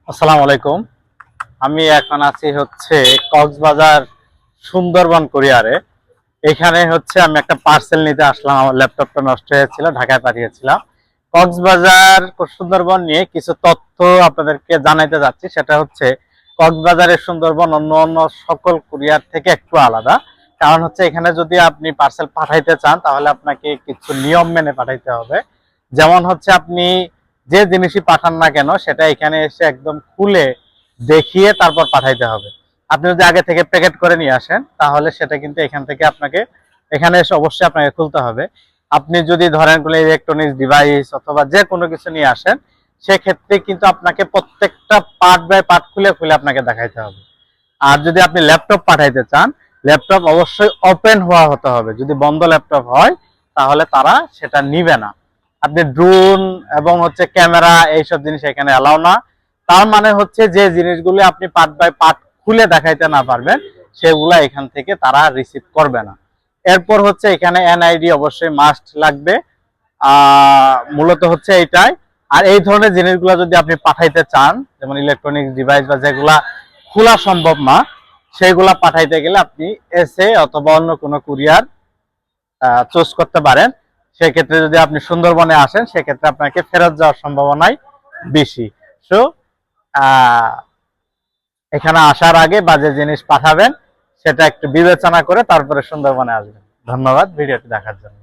আসসালামু আলাইকুম। আমি এখন আছি হচ্ছে কক্সবাজার সুন্দরবন কুরিয়ারে। এখানে হচ্ছে আমি একটা পার্সেল নিতে আসলাম। আমার ল্যাপটপটা নষ্ট হয়েছিল, ঢাকায় পাঠিয়েছিলাম। কক্সবাজার সুন্দরবন নিয়ে কিছু তথ্য আপনাদেরকে জানাইতে যাচ্ছি। সেটা হচ্ছে কক্সবাজারের সুন্দরবন অন্য অন্য সকল কুরিয়ার থেকে একটু আলাদা। কারণ হচ্ছে এখানে যদি আপনি পার্সেল পাঠাইতে চান তাহলে আপনাকে কিছু নিয়ম মেনে পাঠাইতে হবে। যেমন হচ্ছে আপনি যে জিনিসই পাঠান না কেন সেটা এখানে এসে একদম খুলে দেখিয়ে তারপর পাঠাইতে হবে। আপনি যদি আগে থেকে প্যাকেট করে নিয়ে আসেন তাহলে সেটা কিন্তু এখান থেকে আপনাকে এখানে এসে অবশ্যই আপনাকে খুলতে হবে। আপনি যদি ধরেন কোনো ইলেকট্রনিক্স ডিভাইস অথবা যে কোনো কিছু নিয়ে আসেন সেক্ষেত্রে কিন্তু আপনাকে প্রত্যেকটা পার্ট বাই পার্ট খুলে খুলে আপনাকে দেখাইতে হবে। আর যদি আপনি ল্যাপটপ পাঠাইতে চান, ল্যাপটপ অবশ্যই ওপেন হওয়া হতে হবে। যদি বন্ধ ল্যাপটপ হয় তাহলে তারা সেটা নিবে না। আপনি ড্রোন এবং হচ্ছে ক্যামেরা এইসব জিনিস এখানে অ্যালাউ না। তার মানে হচ্ছে যে জিনিসগুলো আপনি পার্ট বাই পার্ট খুলে দেখাইতে না পারবেন সেগুলা এখান থেকে তারা রিসিভ করবে না। এরপর হচ্ছে এখানে এনআইডি অবশ্যই মাস্ট লাগবে। মূলত হচ্ছে এইটাই। আর এই ধরনের জিনিসগুলো যদি আপনি পাঠাইতে চান, যেমন ইলেকট্রনিক্স ডিভাইস বা যেগুলা খোলা সম্ভব না, সেইগুলা পাঠাইতে গেলে আপনি এসে অথবা অন্য কোনো কুরিয়ার চুজ করতে পারেন। সেক্ষেত্রে যদি আপনি সুন্দরবনে আসেন সেক্ষেত্রে আপনাকে ফেরত যাওয়ার সম্ভাবনাই বেশি। সো এখানে আসার আগে বা যে জিনিস পাঠাবেন সেটা একটু বিবেচনা করে তারপরে সুন্দরবনে আসবেন। ধন্যবাদ ভিডিওটি দেখার জন্য।